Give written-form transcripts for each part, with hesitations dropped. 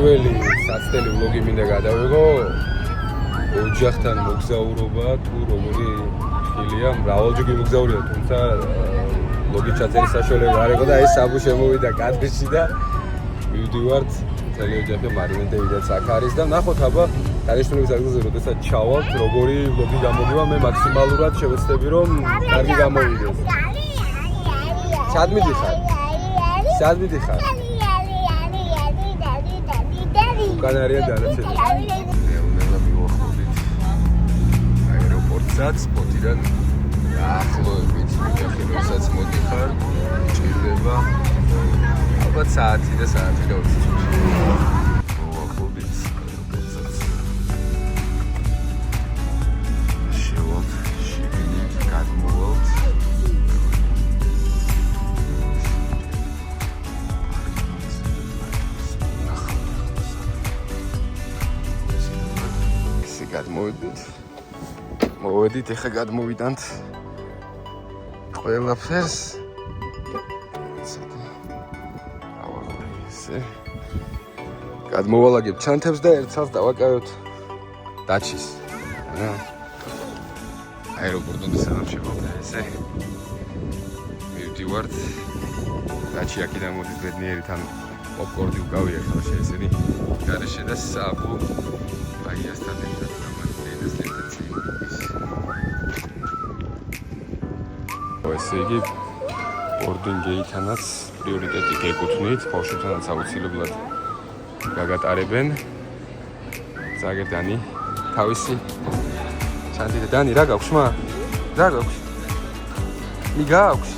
პირველი საცდელი ვლოგი მინდა გადავიღო ოჯახთან მოგზაურობა თუ როგორი ხილია მრავალჯერ მოგზაურია თუმცა ვლოგი ჩაწერის საშუალება არ იყო და ეს საბუ შემოვიდა კადრში და მივდივართ მთელი ოჯახი მარინედევიდაც აქ არის და ნახოთ აბა დანიშნულების ადგილზე როდესაც ჩავალთ როგორი ვლოგი გამოდივა მე მაქსიმალურად შევეცდები რომ კარგი გამოვიდეს სად მიდიხარ უკანარია დანაცები ნელა მივახოდით აეროპორტსაც სპოტიდან ახლოებით ოჯახი როდესაც მოდიხარ ჭირდება ალბათ საათი და 20 მოვახოდით აეროპორტსაც შევავთ შიგნით გადმოვალთ მოვედით ეხა გადმოვიდანთ ყველაფერს ესე გადმოვალაგებ ჩანთებს და ერთსაც დავაკავებთ დაჩის აეროპორტამდე სანამ შევავდა ესე მივდივართ დაჩი აქედან მოდის ბედნიერი თან პოპკორნი უკავია ხელში ესენი გარეშე და საბუ აიასთან ერთად ესე იგი ბორდინგ გეითანაც პრიორიტეტი გეკუთვნით, ბავშვებთანაც აუცილებლად გაგატარებენ. ზაგერ დანი, თავისი ჩანდი და დანი რა გაქვს მა? რა გაქვს? მიგაქვს?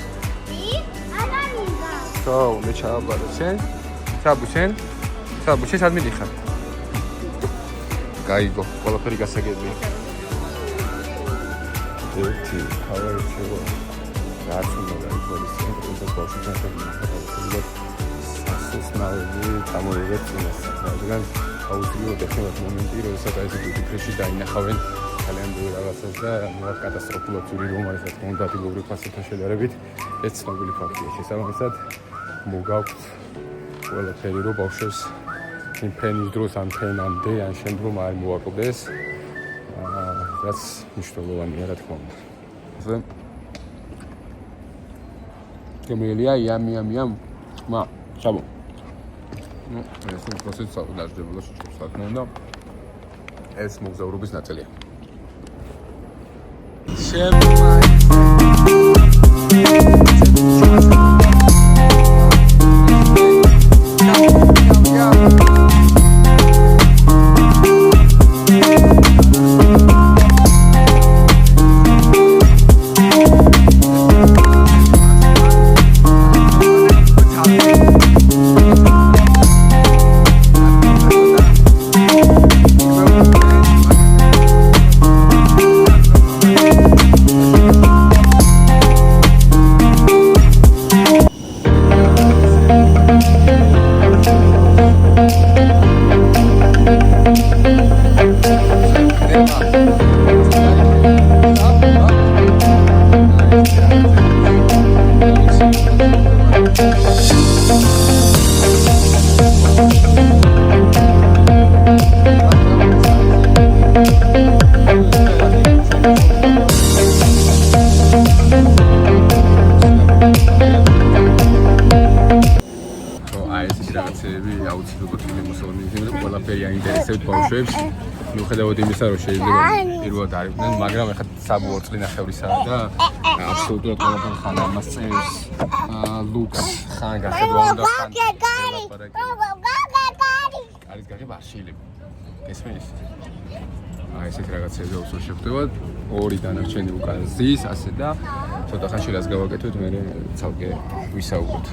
არა მიგა. ხო, მე ჩავაბარო შენ. ჩაბუშენ? ჩაბუშე სად მიდიხარ? გაიგო, ყველაფერი გასაგებია. ერთი, ხავარი შევა. რაც უნდა გაიქოლის ცენტრალურ ბავშვებთან შეგიძლიათ სასწაულები წამოიღეთ წინას. რადგან აუცილებლად ეხება მომენტი, როდესაც აი ეს დიფრეში დაინახავენ ძალიან ბევრი რაღაცას და მოაქვს კატასტროფულად ძვირი რომ არის რა თქმა უნდა ადგილობრივ ფასებთან შედარებით ეს ცნობილი ფაქტია. შესაბამისად მოგაქვთ ყველაფერი რომ ბავშვებს იმ ფენის დროს ან ფენამდე ან შემდგომ არ მოაკლდეს. რაც მნიშვნელოვანია რა თქმა უნდა. ასე Camelia, yum. Ma, ciao. No, ეს პროცესი საერთოდ დაждებულა შეჭრებს საქმე და ეს მოგზაურობის ნაწილია. მიუხედავად იმისა, რომ შეიძლება პირველად არ იყვნენ, მაგრამ ეხლა საბუო წლი ნახევრისაა და აბსოლუტურად ყველაფერი ხან ამას წერს. ლუკს ხან გახედვა უნდა ხან. არის გაგება არ შეიძლება. ესმის. ესეთ რაღაცები უსულ შევხვდება. ორი დანარჩენი უკან ზის, ასე და ცოტა ხანში რას გავაკეთოთ, მე ცალკე ვისაუბროთ.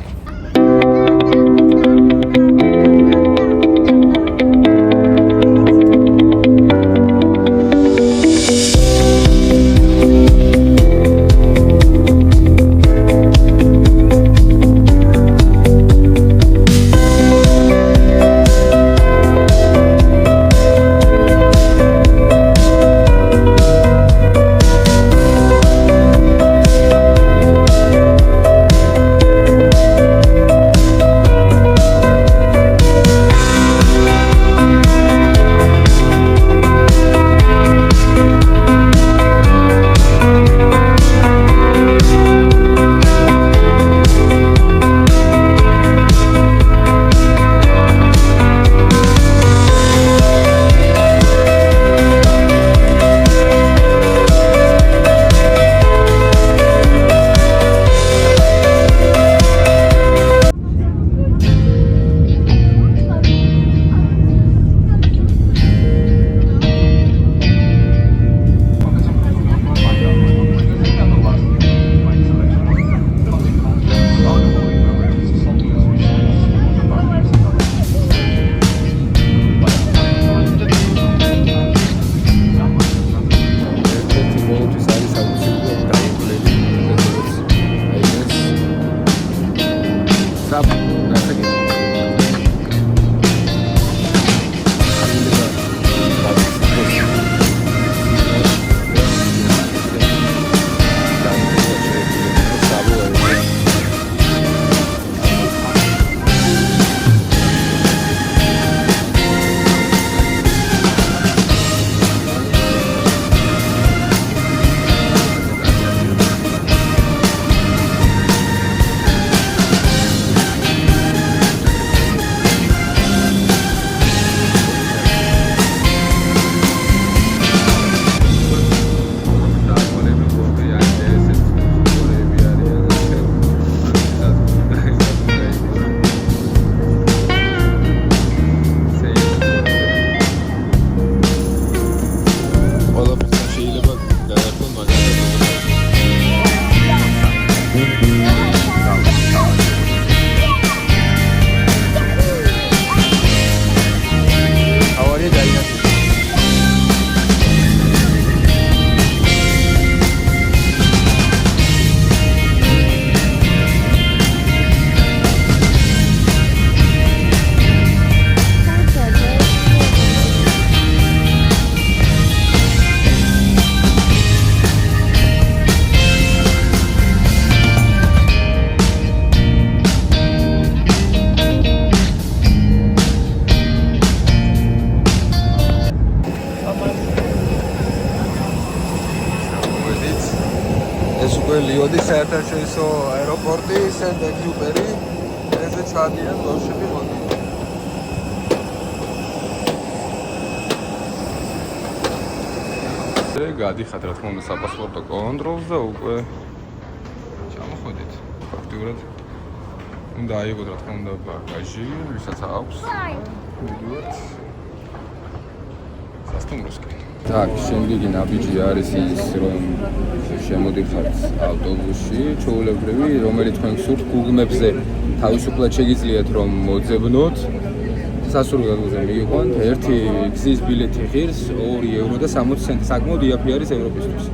ლიოდის საერთაშორისო აეროპორტი, სენტ-ეგზიუპერი, ეზე ჩადიან ბავშვები მოდიან. გადიხართ რა თქმა უნდა საპასპორტო კონტროლს და უკვე ჩამოხვედით. ფაქტიურად უნდა აიღოთ რა თქმა უნდა ბაგაჟი, ვისაც აქვს. მიდივართ სასტუმროსკენ. Так, შემდეგი ნაბიჯი არის ის, რომ შემოდიხართ ავტობუსში, ჩვეულებრივი, რომელიც თქვენ გსურთ Google Maps-ზე თავისუფლად შეგიძლიათ რომ მოძებნოთ. სასურველზე მიიყვანთ ერთი გზის ბილეთი ღირს 2 ევრო და 60 ცენტი. საკმაოდ იაფი არის ევროპისთვის.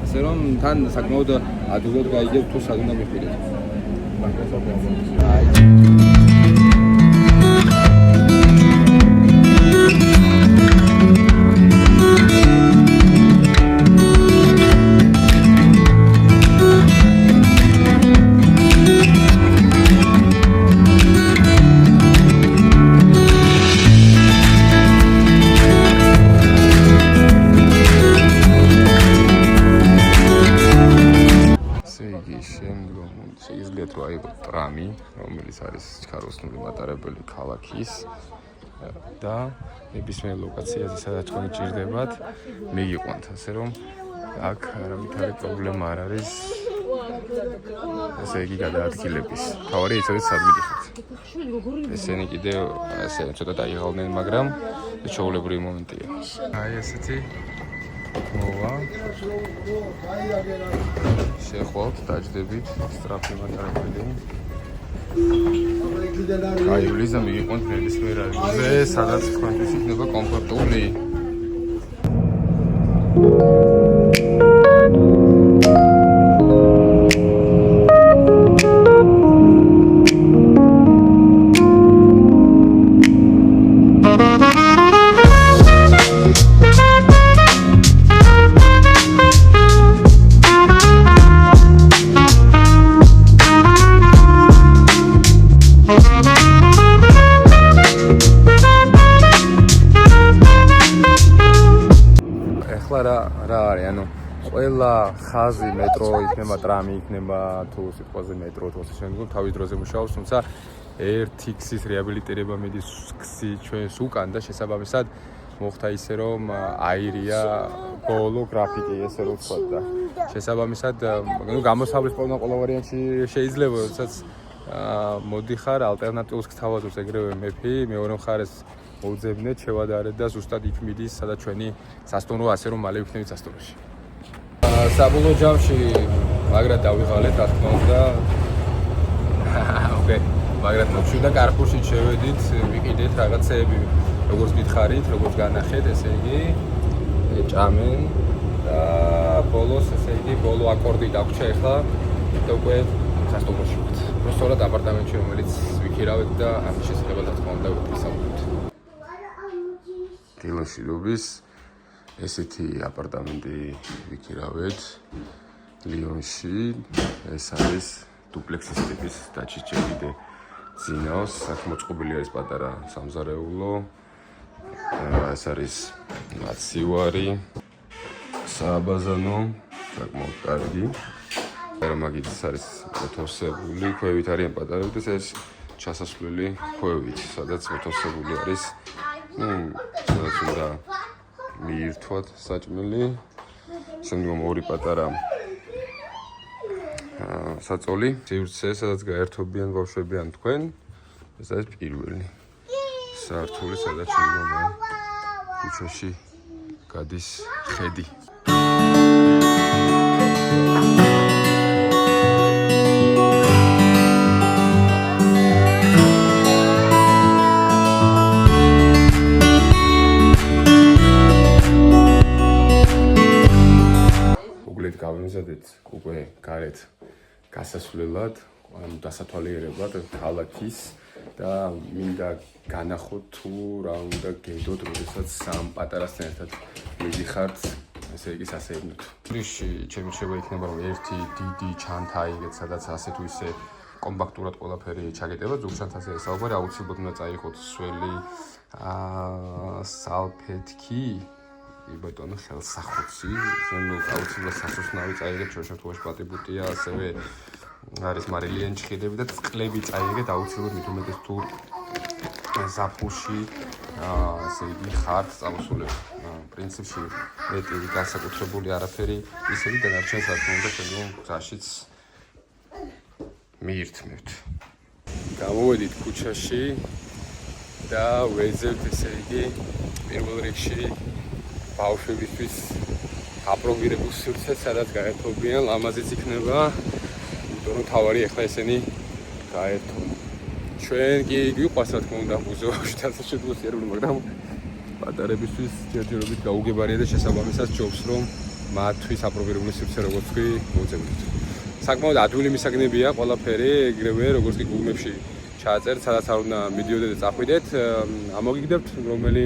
ასე რომ თან საკმაოდ ადვილად გაიგებთ თუ სად უნდა მიყიდეთ. შეგიძლიათ რომ აიღოთ ტრამი, რომელიც არის ჩქაროსნული მატარებელი ქალაქის და ნებისმიერ ლოკაციაზე, სადაც თქვენ ჭირდებათ, მიგიყვანთ, ასე რომ აქ არავითარი პრობლემა არ არის. ესე იგი გადაადგილების. თავარი იცოდეთ სად მიდიხართ. ესენი კიდევ ასე ცოტა დაიღალნენ, მაგრამ ჩვეულებრივი მომენტია. აი ესეთი მოვა. შეხვალთ, დაჯდებით, სწრაფი მატარებელი. აი, ლიზა მიგიყვანთ ნებისმიერ ადგილზე, სადაც თქვენთვის იქნება კომფორტული. ყველა ხაზი მეტრო იქნება, ტრამი იქნება, თუ სიტყვაზე მეტრო, თუ ასე შემდეგ, თავის დროზე მუშაობს, თუმცა ერთი გზის რეაბილიტირება მიდის გზი ჩვენს უკან და შესაბამისად მოხდა ისე რომ აირია ბოლო გრაფიკი, ესე რომ ვთქვა და შესაბამისად გამოსავლის ყველა ვარიანტი შეიძლება, როდესაც მოდიხარ ალტერნატიულს გთავაზობს ეგრევე მეფი, მეორე მხარეს მოუძებნეთ, შევადარეთ და ზუსტად იქ მიდის, სადაც ჩვენი სასტუმრო, ასე რომ მალე ვიქნებით სასტუმროში. საბოლოო ჯამში მაგრად დავიღალეთ, რა თქმა უნდა. ოკეი, მაგრად მოგვშვიდა კარხურში შევედით, ვიყიდეთ რაღაცეები, როგორც გითხარით, როგორც განახეთ, ესე იგი, ჭამენ და ბოლოს, ესე იგი, ბოლო აკორდი დაგვრჩა ახლა და უკვე სასტუმროში ვართ. სწორად აპარტამენტში, რომელიც ვიქირავეთ და ამის შესახებ რა თქმა უნდა ვისაუბრებთ. დილონშიდობის ესეთი აპარტამენტი ვიქირავეთ ლიონში. ეს არის დუპლექსის ტიპის დაჩიჩებიდე ძინავს, აქ მოწყობილი არის პატარა სამზარეულო. ეს არის მაცივარი, სააბაზანო, საკმაოდ კარგი. მაგით არის მოთავსებული, ქვევით არიან პატარები და ეს ჩასასვლელი ქვევით, სადაც მოთავსებული არის, სადაც უნდა მიირთვათ საჭმელი. შემდგომ ორი პატარა საწოლი, სივრცე, სადაც გაერთობიან ბავშვები ან თქვენ. ეს არის პირველი სართული, სადაც შემდგომ ქუჩაში გადის ხედი. გავიმზადეთ უკვე გარეთ გასასვლელად, დასათვალიერებლად ქალაქის და მინდა განახოთ თუ რა უნდა გედოთ, როდესაც სამ პატარასთან ერთად მიდიხართ, ესე იგი სასეირნოდ. ტრიში ჩემი რჩევა იქნება რომ ერთი დიდი ჩანთა აიღეთ, სადაც ასე თუ ისე კომპაქტურად ყველაფერი ჩაგეტება, ზოგ ჩანთაზე საუბარი აუცილებლად უნდა წაიღოთ სველი, სალფეთქი, ბეტონო ხელსახოცი, ნუ აუცილებლად სასუსნავი წაიღეთ ჩვენ შემთხვევაში პატიბუტია, ასევე არის მარილიანი ჩხიდები და წყლები წაიღეთ აუცილებლად მით უმეტეს თუ ზაფხულში ასე იგი ხართ წამოსულები. პრინციპში მეტი განსაკუთრებული არაფერი ისეთი დანარჩენს არ თქონდა შემდგომ გზაშიც მიირთმევთ. გამოვედით ქუჩაში და ვეძებთ ესე იგი პირველ რიგში ბავშვებისთვის აპრობირებულ სივრცეს, სადაც გაერთობიან, ლამაზიც იქნება, იმიტომ რომ თავარი ახლა ესენი გაერთონ. ჩვენ კი გვიყვარს რა თქმა უნდა მუზეუმში ასე შეგვიძლია, მაგრამ პატარებისთვის ჯერჯერობით გაუგებარია და შესაბამისად ჯობს რომ მათთვის აპრობირებული სივრცე როგორც კი მოუწევთ. საკმაოდ ადვილი მისაგნებია ყველაფერი, ეგრევე როგორც კი გუგლებში ჩააწერთ, სადაც არ უნდა მიდიოდეთ და წახვიდეთ, ამოგიგდებთ რომელი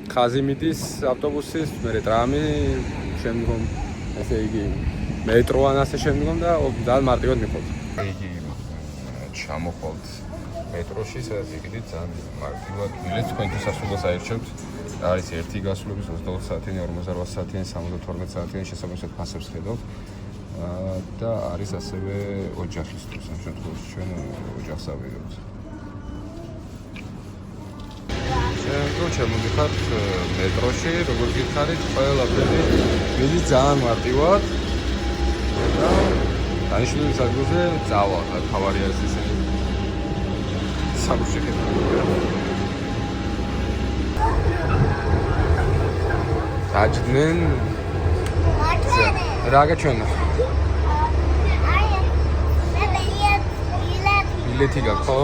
ხაზი მიდის ავტობუსის, მერე ტრამი, შემდგომ ესე იგი მეტრო ან ასე შემდგომ და ძალიან მარტივად მიყავთ. იგი ჩამოხვალთ მეტროში, სადაც იყიდით ძალიან მარტივად ბილეთს თქვენთვის ასულას აირჩევთ. არის ერთი გასვლების 24 საათიანი, 48 საათიანი, 72 საათიანი შესაბამისად ფასებს ხედავთ. და არის ასევე ოჯახისთვის, ამ შემთხვევაში ჩვენ ოჯახს ავიღებთ. ჩვენ შემოდიხართ მეტროში, როგორც გითხარით, ყველაფერი მიდის ძალიან მარტივად. და დანიშნულების ადგილზე წავალ, თავარი არის ისინი. საბუში ხედავთ. დაჯდნენ რა გაჩვენა? ბილეთი გაქვს ხო?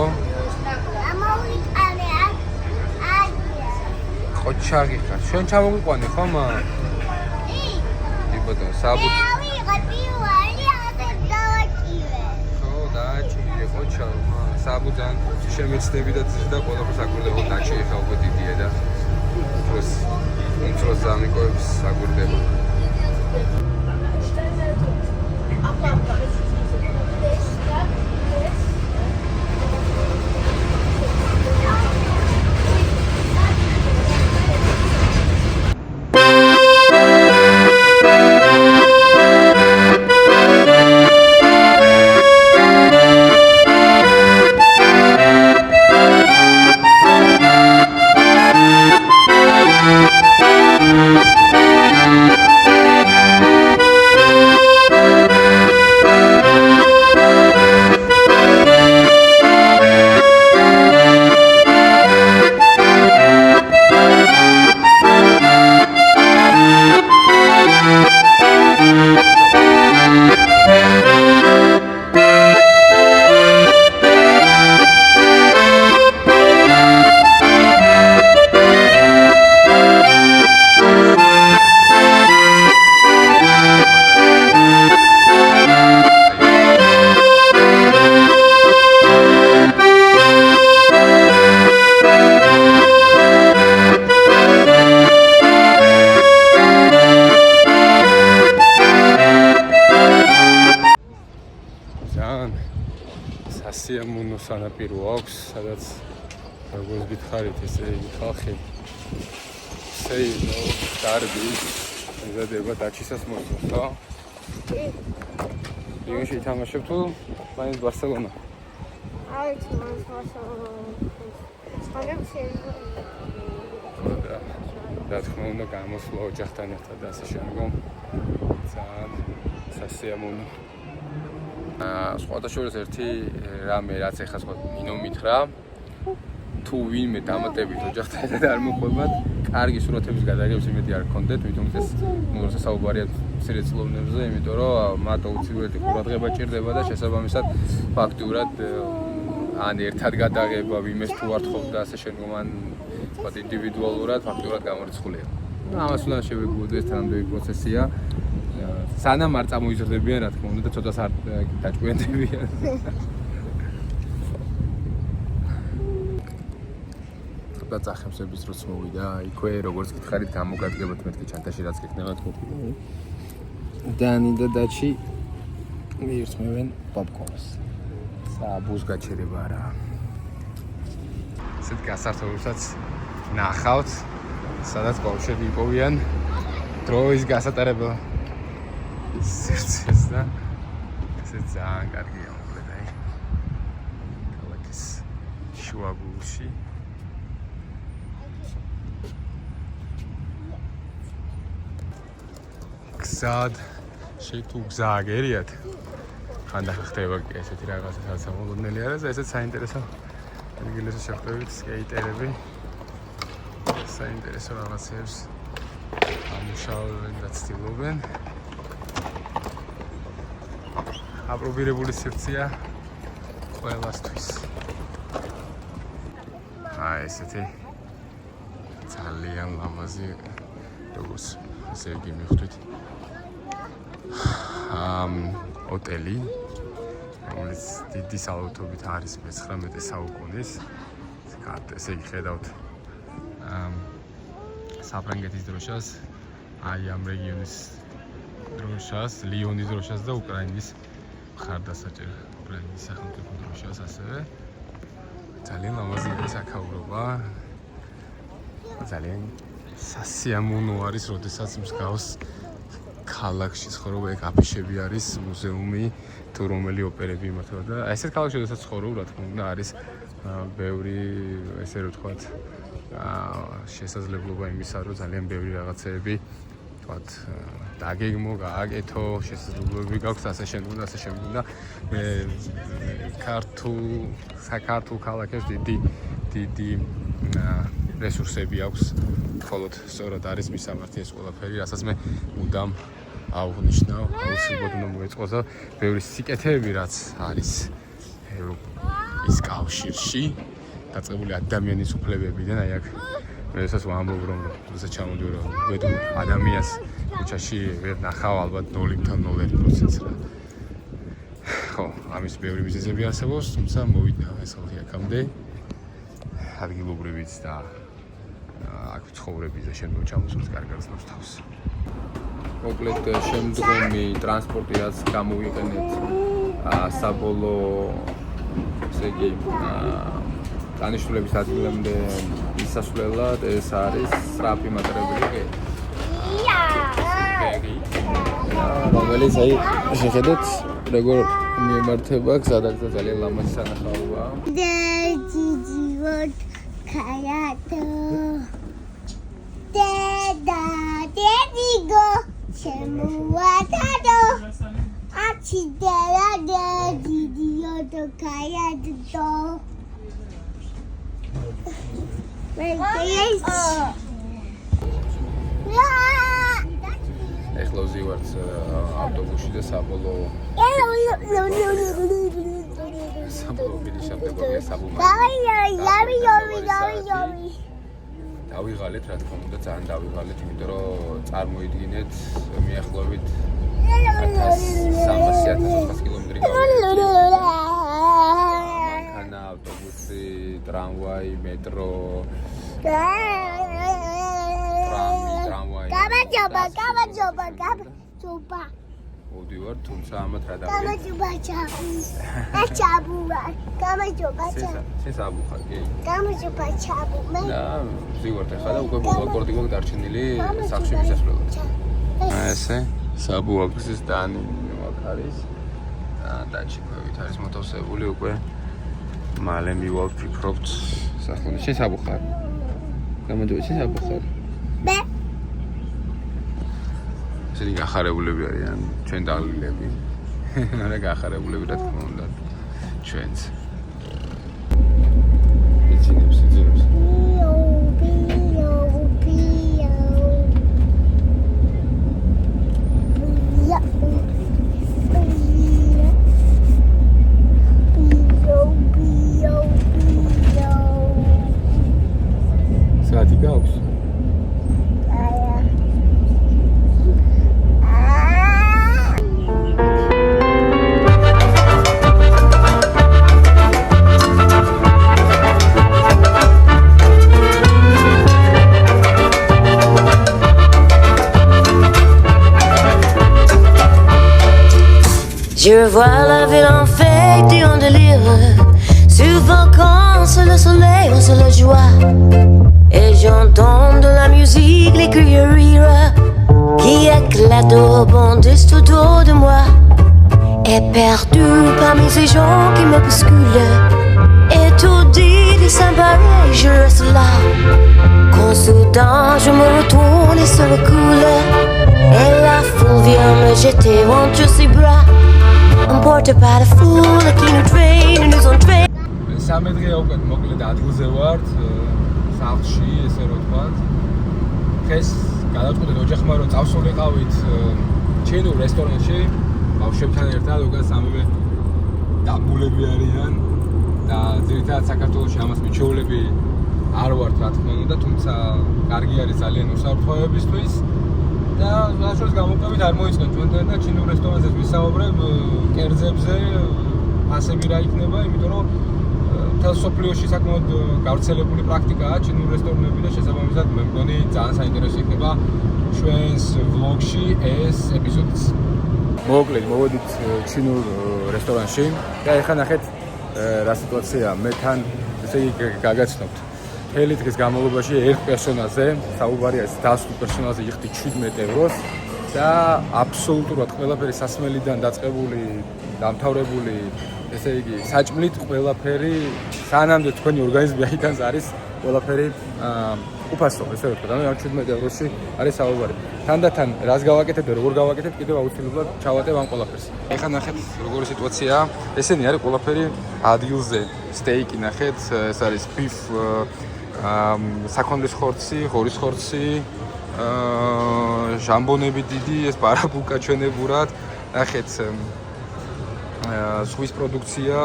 ყოჩარი ხარ. ჩვენ ჩამოგვიყვანე ხო მა? კი ბატონო, საბუთი. ხო, დააჭირე ყოჩა, საბუძან შემეცდები და ძირდა ყველაფერს აკვირდება, დაჭირე ხა უკვე დიდია და უფრო ზამიკოებს აკვირდება. სასიამოვნო სანაპირო აქვს, სადაც როგორც გითხარით, ესე იგი ხალხი დარბი ეზადება დაჩისას მოსწონს, ხო? ლიგაში ითამაშებ თუ მაინც ბარსელონა? აი, თუმცა რა თქმა უნდა, გამოსვლა ოჯახთან ერთად და ასე შემდგომ ძალიან სასიამოვნო. სხვადასხვა ერთი რამე რაც ეხლა სხვა მინო მითხრა, თუ ვინმე დამატებით ოჯახთან ერთად არ მოყვებათ, კარგი სურათების გადაღების იმედი არ გქონდეთ, მithomit ეს როცა საუბარია მცირეწლოვნებზე, იმიტომ რომ მათ უცილებელი ყურადღება ჭირდება და შესაბამისად ფაქტურად ან ერთად გადაღება ვინმეს თუ არ თხოვთ და ასე შემდგომ ან ვთქვათ ინდივიდუალურად ფაქტურად გამორიცხულია. ამას უნდა შევეგუოთ, ეს თანამდებობი პროცესია. სანამ არ წამოიზრდებიან, რა თქმა უნდა, და ცოტას არ დაჭკვიანდებიან. ცოტა წახებსების როც მოვიდა, იქვე როგორც გითხარით, გამოგადგებათ მეთქი ჩანთაში რაც გეკნებათ მეთქი. დანი და დაჩი მიირთმევენ პოპკორნს. საბუს გაჩერება არა. ესეთ გასართობებსაც ნახავთ, სადაც ბავშვები იპოვიან დროის გასატარებელ სივრცეს და ესე ძალიან კარგია მოკლედ აი ქალაქის შუაგულში გზად თუ გზა აგერიათ ხანდახან ხდება კი ესეთი რაღაცა სადაც ამოლოდნელი არა და ესეც საინტერესო ადგილებზე შეხვდებით სკეიტერები საინტერესო რაღაცებს ამუშავებენ და ცდილობენ აპრობირებული სივრცეა ყველასთვის აი ესეთი ძალიან ლამაზი როგორც ესე იგი მივხვდით ოტელი რომელიც დიდი საავტობით არის მე-19 საუკუნის ესე იგი ხედავთ საფრანგეთის დროშას აი ამ რეგიონის დროშას ლიონის დროშას და უკრაინის მხარდასაჭერ უკრაინის სახელმწიფო დროშას ასევე ძალიან ლამაზია საქაურობა ძალიან სასიამოვნო არის როდესაც მსგავს ქალაქში ცხოვრობ ეგ აფიშები არის მუზეუმი თუ რომელი ოპერები იმართება და ესეთ ქალაქში როდესაც ცხოვრობ რა თქმა უნდა არის ბევრი ესე რომ ვთქვათ შესაძლებლობა იმისა რომ ძალიან ბევრი რაღაცეები ვთქვათ დაგეგმო გააკეთო შესაძლებლობები გაქვს ასე შემდგომ და ასე შემდგომ და საქართველოს ქალაქებს დიდი რესურსები აქვს მხოლოდ სწორად არის მისამართი ეს ყველაფერი რასაც მე მუდამ აუღნიშნავ აუცილებლად უნდა მოეწყოს და ბევრი სიკეთეები რაც არის ევროპის კავშირში დაწყებული ადამიანის უფლებებიდან აი აქ მე ესაც ვამბობ რომ როდესაც ჩამოვიდი რომ ვედი ადამიანს ქუჩაში ვერ ნახავ ალბათ 0.01%-ს რა ხო ამის ბევრი მიზეზები არსებობს თუმცა მოვიდა ეს ხალხი აქამდე ადგილობრივიც და აქ ცხოვრების და შემდგომ ჩამოსვლის კარგად ცნობს თავს. მოკლედ შემდგომი ტრანსპორტი რაც გამოვიყენეთ საბოლოო ესე იგი დანიშნულების ადგილამდე მისასვლელად ეს არის სწრაფი მატარებელი რომელიც აი შეხედეთ როგორ მიემართება გზადაგ და ძალიან ლამაზი სანახაობაა. Kayato Deda Dedigo Chemuatado Achidera Dedidioto Kayato ეხლა ვზივართ ავტობუსში და საბოლოო დავიღალეთ რა თქმა უნდა ძალიან დავიღალეთ იმიტომ რომ წარმოიდგინეთ მიახლოებით 1300-1400 კილომეტრი გავიარეთ მანქანა ავტობუსი ტრამვაი მეტრო ტრამვაი Gaba მოვდივარ თუმცა ამათ რა Gaba შესაბუხარ კი და ვზივართ ახლა და უკვე მოვაკორდი გვაქვს დარჩენილი სახში მისასვლელად ესე საბუაგზის დანი აქ არის დაჩიქვევით არის მოთავსებული უკვე მალე მივალთ ფიქრობთ სახლში შესაბუხარ გამოდიოდი შესაბუხარ მე ესენი გახარებულები არიან ჩვენ დაღლილები არა გახარებულები რა თქმა უნდა ჩვენც იძინებს საათი გაქვს Je revois la ville en fête et en délire. Souvent quand c'est le soleil, on se la joie. Et j'entends de la musique, les cris rire. l'ado bondissent autour de moi. Éperdu parmi ces gens qui me bousculent. Étourdi, désemparé, je reste là. Quand soudain je me retourne et se recoule. Et la foule vient me jeter entre ses bras. Emporté par la foule qui nous traîne, nous entraîne. სამი დღეა უკვე მოკლედ ადგილზე ვართ, სახლში, ესე რომ ვთქვათ. დღეს გადავწყვიტეთ ოჯახმა რომ წავსულიყავით ჩინურ რესტორანში, ბავშვებთან ერთად, უკვე სამივე დამბულები არიან და ძირითადად საქართველოში ამას მიჩვეულები არ ვართ, რა თქმა უნდა, თუმცა კარგი არის ძალიან უსაფრთხოებისთვის და რაშორის გამოყვებით არ მოიწყეთ ჩვენთან და ჩინურ რესტორანზე ვისაუბრებ კერძებზე, ასები რა იქნება, იმიტომ რომ მთელ სოფლიოში საკმაოდ გავრცელებული პრაქტიკაა ჩინურ რესტორნები და შესაბამისად მე მგონი ძალიან საინტერესო იქნება ჩვენს ვლოგში ეს ეპიზოდიც. მოკლედ მოვედით ჩინურ რესტორანში და ეხლა ნახეთ რა სიტუაციაა. მე თან ესე იგი გაგაცნობთ. მთელი დღის განმავლობაში ერთ პერსონაჟზე, საუბარია დასწრულ პერსონაჟზე იხდი 17 ევროს და აბსოლუტურად ყველაფერი სასმელიდან დაწყებული, დამთავრებული ესე იგი საჭმლით ყველაფერი სანამდე თქვენი ორგანიზმი აიტანს არის ყველაფერი უფასო, ესე ვთქვათ, ანუ 17 ევროში არის საუბარი. თანდათან რას გავაკეთებ და როგორ გავაკეთებ, კიდევ აუცილებლად ჩავატევ ამ ყველაფერს. ეხლა ნახეთ როგორი სიტუაციაა. ესენი არის ყველაფერი ადგილზე. სტეიკი ნახეთ, ეს არის beef საქონლის ხორცი, ღორის ხორცი, ჟამბონები დიდი, ეს ბარაბუკა ჩვენებურად. ნახეთ სვის პროდუქცია,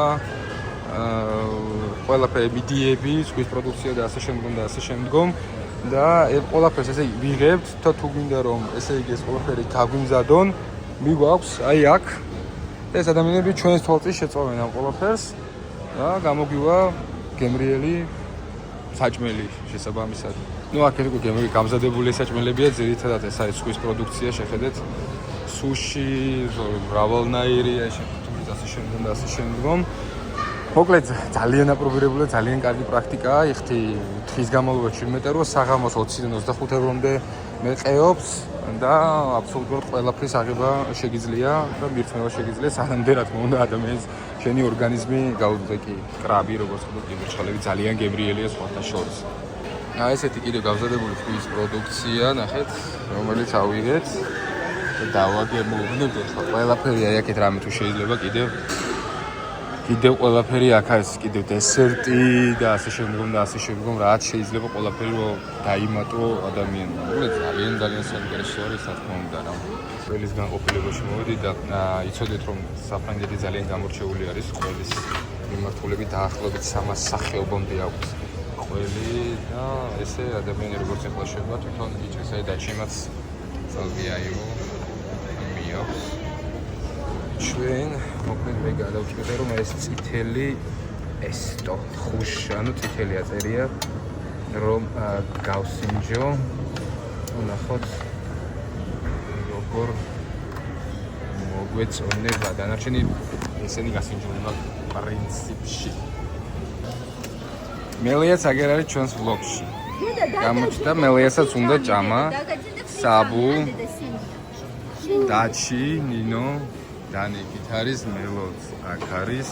ყველაფერი მიდიები, სვის პროდუქცია და ასე შემდგომ და ასე შემდგომ და ყველაფერს ესე ვიღებთ და თუ გინდა რომ ესე იგი ეს ყველაფერი გაგვიმზადონ, მიგვაქვს აი აქ ეს ადამიანები ჩვენს თვალწინ შეწოვენ ამ ყველაფერს და გამოგვივა გემრიელი საჭმელი შესაბამისად. ნუ აქ ეს უკვე გამზადებული საჭმელებია, ძირითადად ეს არის სვის პროდუქცია, შეხედეთ სუში, მრავალნაირი ასე შემდგომ და ასე შემდგომ. მოკლედ ძალიან აპრობირებული, ძალიან კარგი პრაქტიკაა. იხდი თვის განმავლობაში 17 ევროს, საღამოს 20-დან 25 ევრომდე მეყეობს და აბსოლუტურად ყველაფრის აღება შეგიძლია და მირთმევა შეგიძლია სანამდე რა თქმა უნდა ადამიანის შენი ორგანიზმი გაუძეკი. კრაბი როგორც ვთქვი, ბიჭყალები ძალიან გემრიელია სხვათა შორის. აი ესეთი კიდე გავზადებული თვის პროდუქცია, ნახეთ, რომელიც ავიღეთ. დავაგემოვნებთ ახლა ყველაფერი აი აქეთ რამე თუ შეიძლება კიდევ ყველაფერი აქ არის კიდევ დესერტი და ასე შემდგომ და ასე შემდგომ რაც შეიძლება ყველაფერი რომ დაიმატო ადამიანმა. ძალიან საინტერესო არის რა თქმა უნდა რა. ყველის განყოფილებაში მოვედი და იცოდეთ რომ საფრანგეთი ძალიან გამორჩეული არის ყველის მიმართულებით დაახლოებით 300 სახეობამდე აქვს ყველი და ესე ადამიანი როგორც ახლა შევა თვითონ იჭერს აი დაჩემაც ზალგიაიო ჩვენ მოკლედ მე გადავწყვიტე რომ ეს წითელი ესტო ხუში, ანუ წითელი აწერია რომ გავსინჯო. ვნახოთ როგორ მოგვეწონება დანარჩენი ესენი გასინჯულება პრინციპში. მელიაც აგერ არის ჩვენს ვლოგში. გამოჩნდა მელიასაც უნდა ჭამა, საბუ დაჩი, ნინო, დანიკით არის, მელოც აქ არის.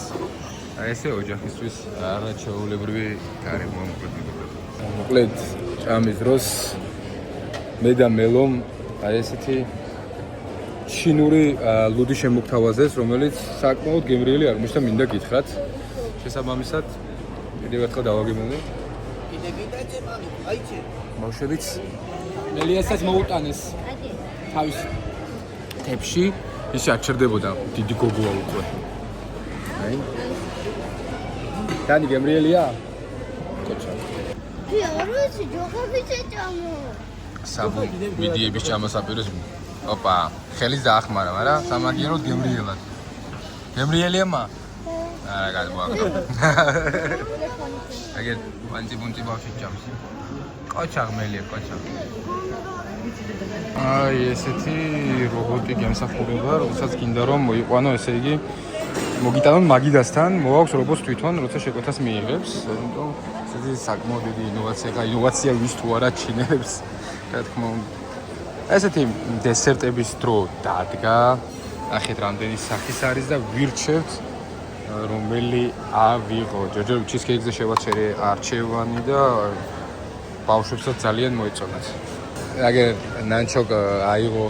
აი ესე ოჯახისთვის არაჩვეულებრივი გარემო მოკლედ ჭამის დროს მე და მელომ აი ესეთი ჩინური ლუდი შემოგთავაზეს, რომელიც საკმაოდ გემრიელი აღმოჩნდა და მინდა გითხრათ. შესაბამისად კიდევ ერთხელ დავაგემოვნე. ბავშვებიც მელიასაც მოუტანეს თავის თებში, ისე არ ჩერდებოდა დიდი გოგოა უკვე. აი. დანი გემრიელია? კოჩა. ფიორუს ჯოხების ჭამო. საბუ ვიდიების ჭამას აპიროს. ოპა, ხელის დაახმარა, მაგრამ სამაგიეროდ გემრიელად. გემრიელია მა? არა, გადმოაგდო. აგერ პანტი-პუნტი ბავშვი ჭამს. კოჩა ღმელია, კოჩა. აი ესეთი რობოტი გამსახურება, როდესაც გინდა რომ მოიყვანო, ესე იგი მოგიტანონ მაგიდასთან, მოაქვს რობოტს თვითონ, როცა შეკვეთას მიიღებს. ამიტომ ესეთი საკმაოდ დიდი ინოვაცია ვის თუ არა ჩინელებს, რა თქმა უნდა. ესეთი დესერტების დრო დადგა. ნახეთ რამდენი სახის არის და ვირჩევთ რომელი ავიღო. ჯერჯერ ჩიზკეიქზე შევაჩერე არჩევანი და ბავშვებსაც ძალიან მოეწონათ. აგერ ნანჩოკ აიღო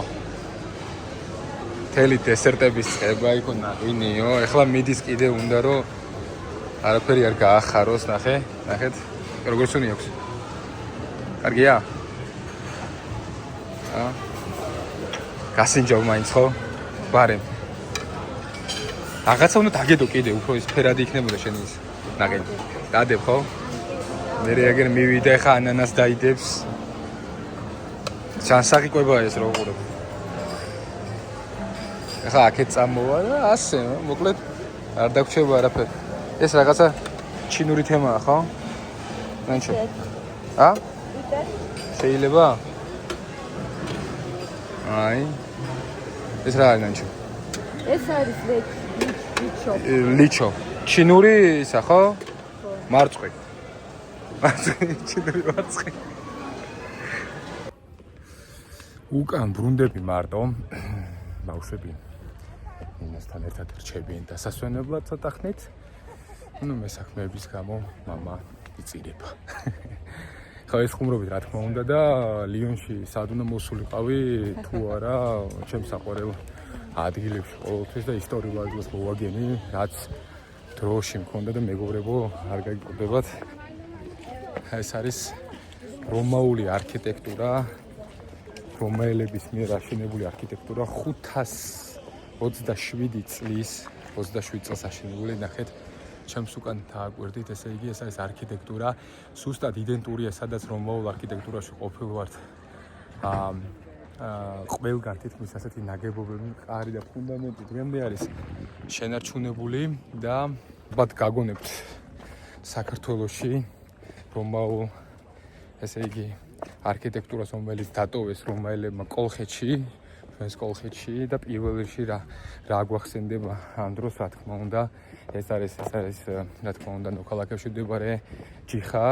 თელი დესერტების წება იქო ნაყინიო. ეხლა მიდის კიდე უნდა რომ არაფერი არ გაახაროს, ნახეთ. როგორ სუნი აქვს? კარგია? გასინჯავ მაინც ხო? ბარემ. რაღაცა უნდა დაგედო კიდე, უფრო ის ფერადი იქნებოდა შენი ის ნაყინი. დადებ ხო? მე აგერ მივიდა ხა ანანას დაიდებს. ჩანსაღი ყვებაა ეს რო უყურებ. ხა აქეთ წამოვა და ასე, მოკლედ არ დაგვრჩება არაფერი. ეს რაღაცა ჩინური თემაა, ხო? ნანჩო. შეიძლება? აი. ეს რა არის ნანჩო? ეს არის ლიჩო. ჩინური ისა, ხო? მარწყვი. ჩინური მარწყვი. უკან ბრუნდები მარტო. ბავშვები იმასთან ერთად რჩებიან დასასვენებლად ცოტა ხნით. ნუ მესაქმეების გამო მამა იწირება. ხა ეს ხუმრობით რა თქმა უნდა და ლიონში სად უნდა მოსულიყავი თუ არა ჩემს საყვარელ ადგილებში ყოველთვის და ისტორიულ ადგილს მოვაგენი, რაც დროში მქონდა და მეგობრებო არ გაიგებდებათ. ეს არის რომაული არქიტექტურა, რომაელების მიერ აშენებული არქიტექტურა 527 წელს აშენებული. ნახეთ ჩემს უკან დააკვირდით, ესე იგი ეს არის არქიტექტურა სუსტად იდენტურია სადაც რომაულ არქიტექტურაში ყოფილვართ. ყველგან თითქმის ასეთი ნაგებობები, ყარი და ფუნდამენტი დღემდე არის შენარჩუნებული და ალბათ გაგონებთ საქართველოში რომაულ ესე იგი არქიტექტურას, რომელიც დატოვეს რომაელებმა კოლხეთში, ჩვენს კოლხეთში და პირველ რიგში რა გვახსენდება ამ დროს, რა თქმა უნდა, ეს არის რა თქმა უნდა ნოქალაქებში მდებარე ჯიხა,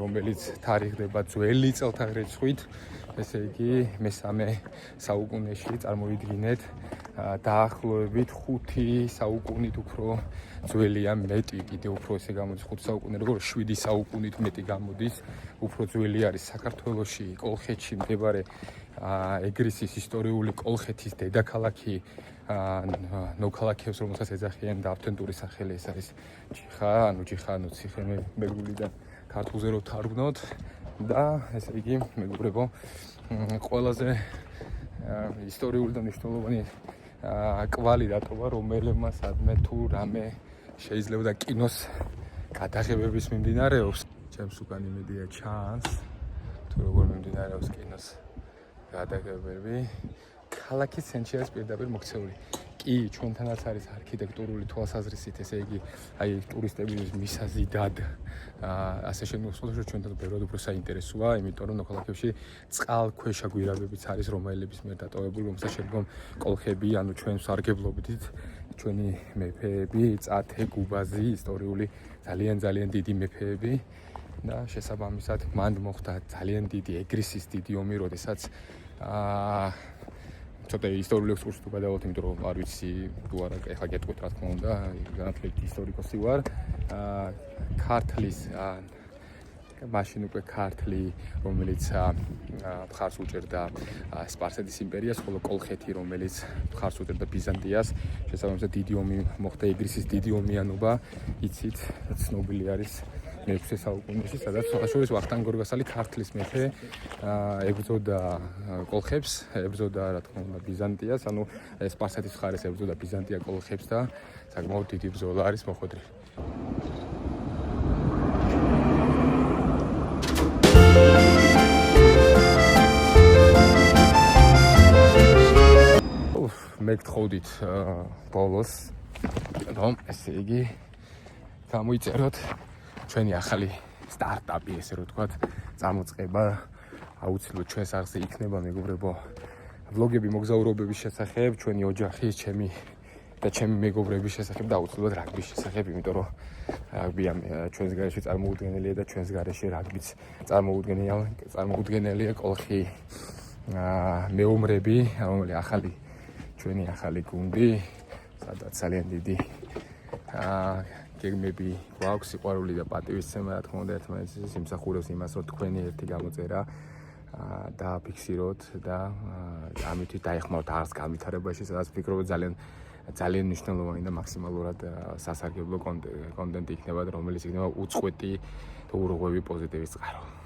რომელიც თარიღდება ძველი წელთაღრიცხვით, ესე იგი მესამე საუკუნეში წარმოვიდგინეთ, დაახლოებით 5 საუკუნით უფრო ძველია, მეტი კიდე უფრო ესე გამოდის 5 საუკუნე, როგორ 7 საუკუნით მეტი გამოდის, უფრო ძველი არის საქართველოში, კოლხეთში მდებარეობს ეგრისის ისტორიული კოლხეთის დედაქალაქი, ნოქალაქებს რომელსაც ეძახიან და ავთენტური სახელი ეს არის ჯიხა, ციხე მეგრულიდან ქართულზე რო თარგმნოთ და ესე იგი მეგობრებო ყველაზე ისტორიული და მნიშვნელოვანი კვალი დატოვა რომელებმა სადმე თუ რამე შეიძლება და კინოს გადაღებების მიმდინარეობს. ჩემს უკან იმედია ჩანს თუ როგორ მიმდინარეობს კინოს გადაღებები. ქალაქის ცენტრში არის პირდაპირ მოქცეული. კი, ჩვენთანაც არის არქიტექტურული თვალსაზრისით, ესე იგი, აი ტურისტების მისაზიდად ასე შემოსულში ჩვენთან ბევრად უფრო საინტერესოა, იმიტომ რომ ნოქალაქებში წყალქვეშა გვირაბებიც არის რომაელების მიერ დატოვებული, რომელსაც შემდგომ კოლხები, ანუ ჩვენ სარგებლობდით, ჩვენი მეფეები, წათე, გუბაზი, ისტორიული ძალიან დიდი მეფეები და შესაბამისად მანდ მოხდა ძალიან დიდი ეგრისის დიდი ომი, როდესაც ცოტა ისტორიული ექსკურსი თუ გადავალთ, იმიტომ რომ არ ვიცი თუ არა, ეხლა გეტყვით რა თქმა უნდა, განათლებით ისტორიკოსი ვარ. ქართლის მაშინ უკვე ქართლი, რომელიც მხარს უჭერდა სპარსეთის იმპერიას, ხოლო კოლხეთი, რომელიც მხარს უჭერდა ბიზანტიას, შესაბამისად დიდი ომი მოხდა, ეგრისის დიდი ომიანობა, იცით, ცნობილი არის მე-6 საუკუნეში, სადაც სხვადასხვა ვახტანგ გორგასალი ქართლის მეფე ებრძოდა კოლხებს, ებრძოდა რა თქმა უნდა ბიზანტიას, ანუ სპარსეთის მხარეს ებრძოდა ბიზანტია კოლხებს და საკმაოდ დიდი ბრძოლა არის მოხვედრილი. მე გთხოვდით ბოლოს, რომ ესე იგი გამოიწეროთ ჩვენი ახალი სტარტაპი, ესე რომ ვთქვათ, წამოწყება აუცილებლად ჩვენს არხზე იქნება, მეგობრებო, ვლოგები მოგზაურობების შესახებ, ჩვენი ოჯახის, ჩემი და ჩემი მეგობრების შესახებ და აუცილებლად რაგბის შესახებ, იმიტომ რომ რაგბია ჩვენს გარეშე წარმოუდგენელია და ჩვენს გარეშე რაგბიც წარმოუდგენელია კოლხი მეომრები, რომელი ჩვენი ახალი გუნდი, სადაც ძალიან დიდი გეგმები გვაქვს, სიყვარული და პატივისცემა, რა თქმა უნდა, ერთმანეთს იმსახურებს იმას, რომ თქვენი ერთი გამოწერა დააფიქსიროთ და ამით დაეხმაროთ აღარს განვითარებაში, სადაც ვფიქრობ ძალიან მნიშვნელოვანი და მაქსიმალურად სასარგებლო კონტენტი იქნება, რომელიც იქნება უწყვეტი და ურღვევი პოზიტივის წყარო.